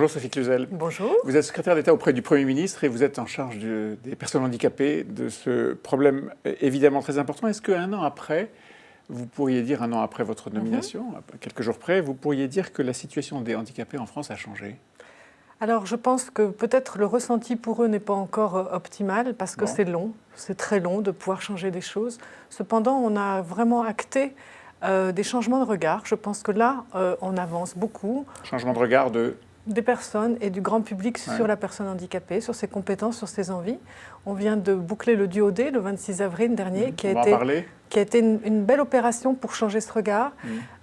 Bonjour Sophie Cluzel. Bonjour. Vous êtes secrétaire d'État auprès du Premier ministre et vous êtes en charge des personnes handicapées, de ce problème évidemment très important. Est-ce qu'un an après, vous pourriez dire, un an après votre nomination, à quelques jours près, vous pourriez dire que la situation des handicapés en France a changé ? Alors je pense que peut-être le ressenti pour eux n'est pas encore optimal parce que c'est long, c'est très long de pouvoir changer des choses. Cependant, on a vraiment acté des changements de regard. Je pense que là, on avance beaucoup. Changement de regard des personnes et du grand public sur la personne handicapée, sur ses compétences, sur ses envies. On vient de boucler le Duo D le 26 avril dernier, qui a été une belle opération pour changer ce regard.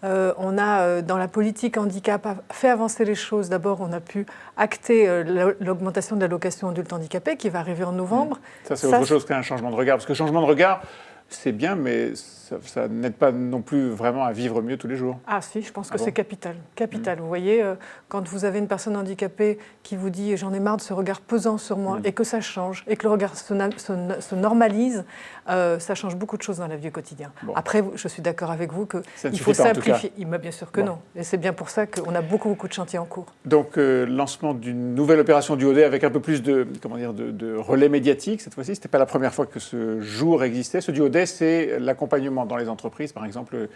On a, dans la politique handicap, fait avancer les choses. D'abord, on a pu acter l'augmentation de l'allocation adulte handicapé qui va arriver en novembre. Ça, c'est autre chose qu'un changement de regard. Parce que changement de regard, c'est bien, mais ça n'aide pas non plus vraiment à vivre mieux tous les jours. Ah si, je pense que c'est capital. Capital. Vous voyez, quand vous avez une personne handicapée qui vous dit « j'en ai marre de ce regard pesant sur moi » et que ça change, et que le regard se normalise, ça change beaucoup de choses dans la vie au quotidien. Après, je suis d'accord avec vous qu'il faut simplifier. Bien sûr que non. Et c'est bien pour ça qu'on a beaucoup de chantiers en cours. Donc, lancement d'une nouvelle opération Duo D avec un peu plus de relais médiatique cette fois-ci. Ce n'était pas la première fois que ce jour existait. Ce Duo D, c'est l'accompagnement dans les entreprises, par exemple,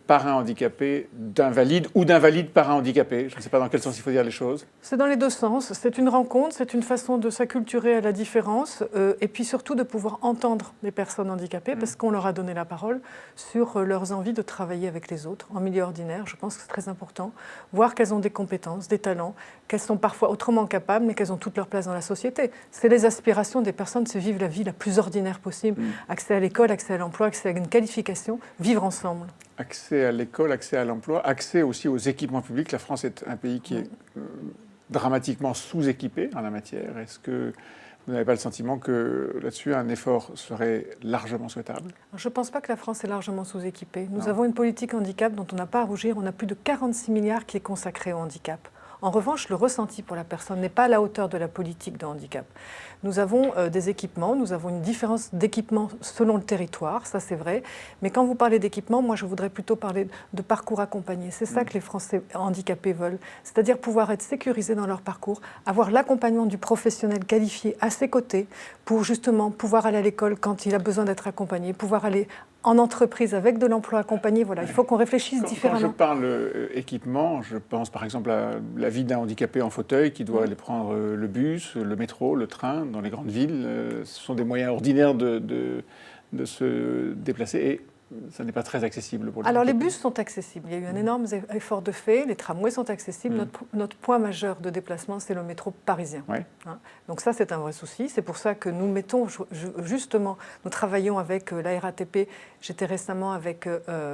parrain handicapé d'invalide ou d'invalide parrain handicapé. Je ne sais pas dans quel sens il faut dire les choses. C'est dans les deux sens. C'est une rencontre, c'est une façon de s'acculturer à la différence et puis surtout de pouvoir entendre les personnes handicapées parce qu'on leur a donné la parole sur leurs envies de travailler avec les autres en milieu ordinaire. Je pense que c'est très important. Voir qu'elles ont des compétences, des talents, qu'elles sont parfois autrement capables mais qu'elles ont toute leur place dans la société. C'est les aspirations des personnes, c'est vivre la vie la plus ordinaire possible. Accès à l'école, accès à l'emploi, accès à une qualification, vivre ensemble. Accès à l'école, accès à l'emploi, accès aussi aux équipements publics. La France est un pays qui est dramatiquement sous-équipé en la matière. Est-ce que vous n'avez pas le sentiment que là-dessus, un effort serait largement souhaitable ? Je ne pense pas que la France est largement sous-équipée. Nous avons une politique handicap dont on n'a pas à rougir. On a plus de 46 milliards qui est consacré au handicap. En revanche, le ressenti pour la personne n'est pas à la hauteur de la politique de handicap. Nous avons des équipements, nous avons une différence d'équipement selon le territoire, ça c'est vrai. Mais quand vous parlez d'équipement, moi je voudrais plutôt parler de parcours accompagné. C'est ça que les Français handicapés veulent. C'est-à-dire pouvoir être sécurisés dans leur parcours, avoir l'accompagnement du professionnel qualifié à ses côtés pour justement pouvoir aller à l'école quand il a besoin d'être accompagné, pouvoir aller en entreprise avec de l'emploi accompagné. Voilà, il faut qu'on réfléchisse différemment. Quand je parle équipement, je pense par exemple à la vie d'un handicapé en fauteuil qui doit aller prendre le bus, le métro, le train dans les grandes villes. Ce sont des moyens ordinaires de se déplacer et ça n'est pas très accessible pour les Alors handicapés. les bus sont accessibles. Il y a eu un énorme effort de fait. Les tramways sont accessibles. Notre point majeur de déplacement, c'est le métro parisien. Donc ça, c'est un vrai souci. C'est pour ça que nous mettons, justement, nous travaillons avec la RATP. J'étais récemment avec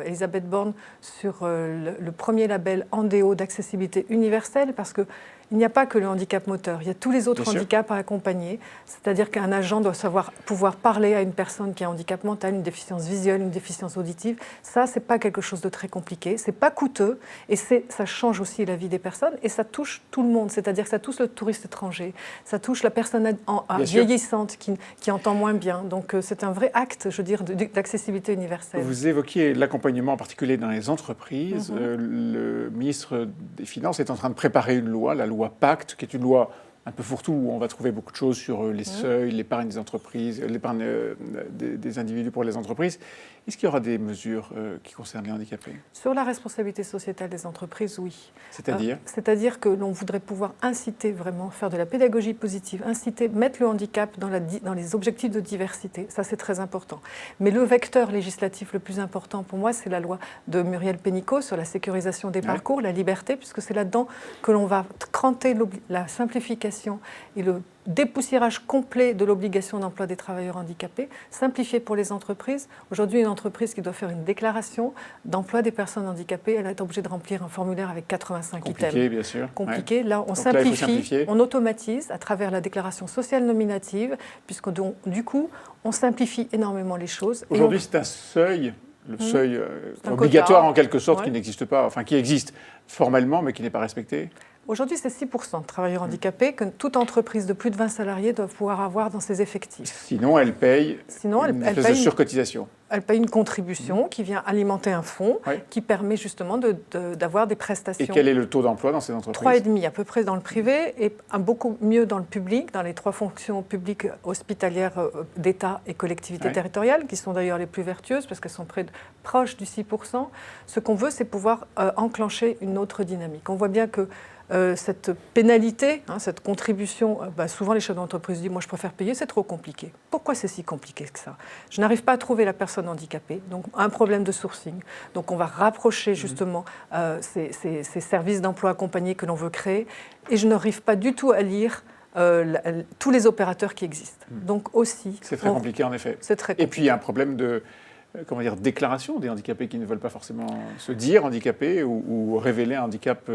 Elisabeth Borne sur le premier label Handéo d'accessibilité universelle parce que il n'y a pas que le handicap moteur, il y a tous les autres handicaps à accompagner. C'est-à-dire qu'un agent doit pouvoir parler à une personne qui a un handicap mental, une déficience visuelle, une déficience auditive. Ça, c'est pas quelque chose de très compliqué, c'est pas coûteux et ça change aussi la vie des personnes et ça touche tout le monde. C'est-à-dire que ça touche le touriste étranger, ça touche la personne vieillissante qui entend moins bien. Donc c'est un vrai acte, je veux dire, d'accessibilité universelle. Vous évoquiez l'accompagnement en particulier dans les entreprises. Le ministre des Finances est en train de préparer une loi, la loi Pacte, qui est une loi un peu fourre-tout, où on va trouver beaucoup de choses sur les seuils, l'épargne des entreprises, l'épargne des individus pour les entreprises. Est-ce qu'il y aura des mesures qui concernent les handicapés ? Sur la responsabilité sociétale des entreprises, oui. C'est-à-dire ? C'est-à-dire que l'on voudrait pouvoir inciter vraiment, faire de la pédagogie positive, inciter, mettre le handicap dans les objectifs de diversité. Ça, c'est très important. Mais le vecteur législatif le plus important pour moi, c'est la loi de Muriel Pénicaud sur la sécurisation des parcours, la liberté, puisque c'est là-dedans que l'on va cranter la simplification et le dépoussiérage complet de l'obligation d'emploi des travailleurs handicapés, simplifié pour les entreprises. Aujourd'hui, une entreprise qui doit faire une déclaration d'emploi des personnes handicapées, elle est obligée de remplir un formulaire avec 85 items. Compliqué, bien sûr. Compliqué. Là, on simplifie, on automatise à travers la déclaration sociale nominative, puisque du coup, on simplifie énormément les choses. Aujourd'hui, c'est un seuil, le seuil obligatoire en quelque sorte, qui n'existe pas, enfin qui existe formellement, mais qui n'est pas respecté. Aujourd'hui, c'est 6% de travailleurs handicapés que toute entreprise de plus de 20 salariés doit pouvoir avoir dans ses effectifs. Sinon, elle paye une espèce de surcotisation. Elle paye une contribution qui vient alimenter un fonds qui permet justement d'avoir des prestations. Et quel est le taux d'emploi dans ces entreprises? 3,5 à peu près dans le privé et beaucoup mieux dans le public, dans les 3 fonctions publiques hospitalières d'État et collectivités territoriales, qui sont d'ailleurs les plus vertueuses parce qu'elles sont proches du 6%. Ce qu'on veut, c'est pouvoir enclencher une autre dynamique. On voit bien que cette pénalité, cette contribution, souvent les chefs d'entreprise disent « moi je préfère payer, c'est trop compliqué ». Pourquoi c'est si compliqué que ça? Je n'arrive pas à trouver la personne handicapée, donc un problème de sourcing. Donc on va rapprocher justement ces services d'emploi accompagnés que l'on veut créer et je n'arrive pas du tout à lire tous les opérateurs qui existent. Donc aussi... C'est très compliqué en effet. C'est très compliqué. Et puis il y a un problème de... déclaration des handicapés qui ne veulent pas forcément se dire handicapés ou révéler un handicap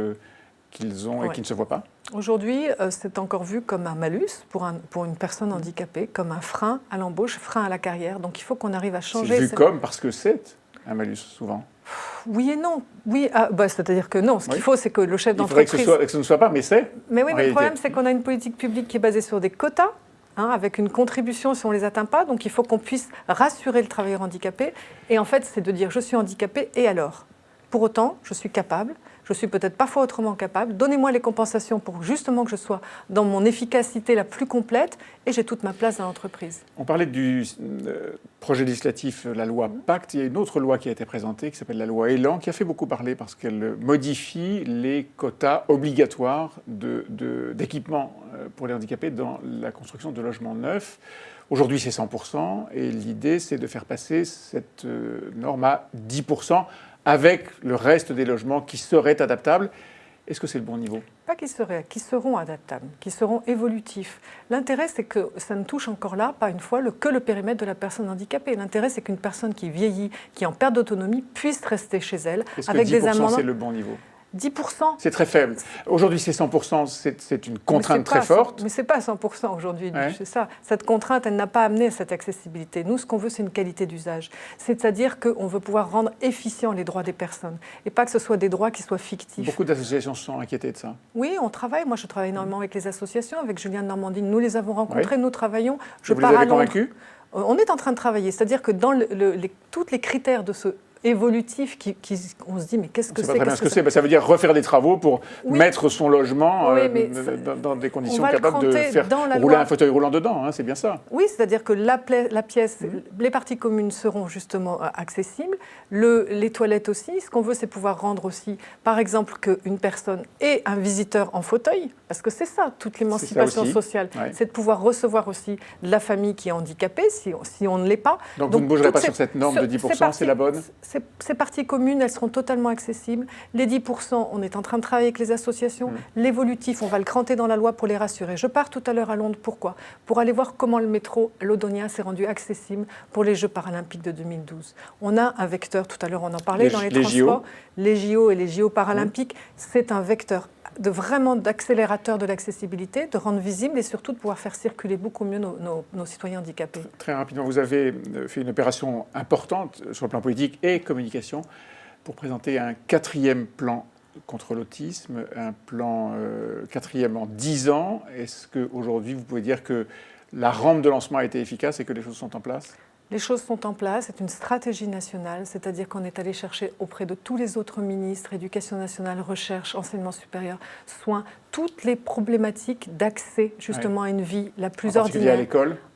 qu'ils ont et qui ne se voient pas. Aujourd'hui, c'est encore vu comme un malus pour une personne handicapée, comme un frein à l'embauche, frein à la carrière. Donc il faut qu'on arrive à changer. C'est vu comme parce que c'est un malus souvent. Oui et non. Oui, c'est-à-dire que non. Ce qu'il faut, c'est que le chef d'entreprise... Il faudrait que ce ne soit pas, mais c'est. Mais oui, mais le problème, c'est qu'on a une politique publique qui est basée sur des quotas. Avec une contribution si on ne les atteint pas. Donc il faut qu'on puisse rassurer le travailleur handicapé. Et en fait, c'est de dire je suis handicapé et alors? Pour autant, je suis capable, je suis peut-être parfois autrement capable. Donnez-moi les compensations pour justement que je sois dans mon efficacité la plus complète et j'ai toute ma place dans l'entreprise. On parlait du projet législatif, la loi Pacte. Il y a une autre loi qui a été présentée qui s'appelle la loi Élan, qui a fait beaucoup parler parce qu'elle modifie les quotas obligatoires d'équipement pour les handicapés dans la construction de logements neufs. Aujourd'hui, c'est 100% et l'idée, c'est de faire passer cette norme à 10%. Avec le reste des logements qui seraient adaptables. Est-ce que c'est le bon niveau? Pas qui seront adaptables, qui seront évolutifs. L'intérêt, c'est que ça ne touche encore là, pas une fois, que le périmètre de la personne handicapée. L'intérêt, c'est qu'une personne qui vieillit, qui est en perte d'autonomie, puisse rester chez elle avec des amendements. Est-ce que 10% c'est le bon niveau? 10%. C'est très faible. Aujourd'hui, c'est 100%, c'est une contrainte très forte. Mais ce n'est pas 100% aujourd'hui, c'est ça. Cette contrainte, elle n'a pas amené à cette accessibilité. Nous, ce qu'on veut, c'est une qualité d'usage. C'est-à-dire qu'on veut pouvoir rendre efficients les droits des personnes et pas que ce soit des droits qui soient fictifs. Beaucoup d'associations se sont inquiétées de ça. Oui, on travaille. Moi, je travaille énormément avec les associations, avec Julien de Normandie. Nous les avons rencontrés, nous travaillons. Vous les avez convaincus? On est en train de travailler. C'est-à-dire que dans tous les critères de ce évolutif, on se dit mais qu'est-ce que c'est? Pas très bien ce que c'est. Ça veut dire refaire des travaux pour mettre son logement dans des conditions capables de faire rouler un fauteuil roulant dedans. C'est bien ça. Oui, c'est-à-dire que la pièce, les parties communes seront justement accessibles. Les toilettes aussi. Ce qu'on veut, c'est pouvoir rendre aussi, par exemple, qu'une personne ait un visiteur en fauteuil, parce que c'est ça, toute l'émancipation sociale. C'est de pouvoir recevoir aussi de la famille qui est handicapée, si on ne l'est pas. Donc vous ne bougerez pas sur cette norme de 10%, c'est la bonne? Ces parties communes, elles seront totalement accessibles. Les 10%, on est en train de travailler avec les associations. L'évolutif, on va le cranter dans la loi pour les rassurer. Je pars tout à l'heure à Londres. Pourquoi? Pour aller voir comment le métro Laudonia s'est rendu accessible pour les Jeux paralympiques de 2012. On a un vecteur, tout à l'heure on en parlait, dans les transports. Les JO et les JO paralympiques, c'est un vecteur d'accélérateur de l'accessibilité, de rendre visible et surtout de pouvoir faire circuler beaucoup mieux nos citoyens handicapés. Très rapidement, vous avez fait une opération importante sur le plan politique et communication pour présenter un 4e plan contre l'autisme, un plan 4e en 10 ans. Est-ce qu'aujourd'hui, vous pouvez dire que la rampe de lancement a été efficace et que les choses sont en place? Les choses sont en place, c'est une stratégie nationale, c'est-à-dire qu'on est allé chercher auprès de tous les autres ministres, éducation nationale, recherche, enseignement supérieur, soins, toutes les problématiques d'accès justement à une vie la plus ordinaire.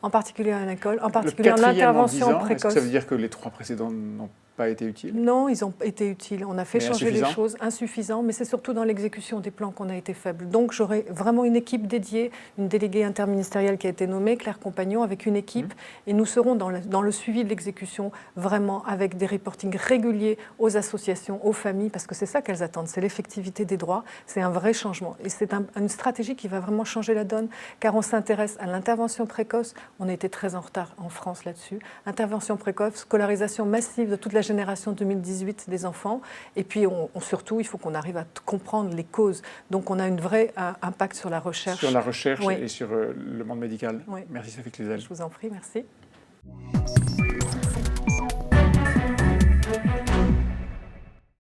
En particulier à l'école? En particulier en intervention précoce. Est-ce que ça veut dire que les 3 précédents n'ont pas été utiles? Non, ils ont été utiles. On a fait changer les choses, insuffisants, mais c'est surtout dans l'exécution des plans qu'on a été faible. Donc j'aurai vraiment une équipe dédiée, une déléguée interministérielle qui a été nommée, Claire Compagnon, avec une équipe, et nous serons dans le suivi de l'exécution, vraiment avec des reportings réguliers aux associations, aux familles, parce que c'est ça qu'elles attendent, c'est l'effectivité des droits, c'est un vrai changement. Et c'est une stratégie qui va vraiment changer la donne, car on s'intéresse à l'intervention précoce. On a été très en retard en France là-dessus. Intervention précoce, scolarisation massive de toute la génération 2018 des enfants. Et puis, surtout, il faut qu'on arrive à comprendre les causes. Donc, on a un vrai impact sur la recherche. Sur la recherche et sur le monde médical. Oui. Merci, Sophie Cluzel. Je vous en prie, merci.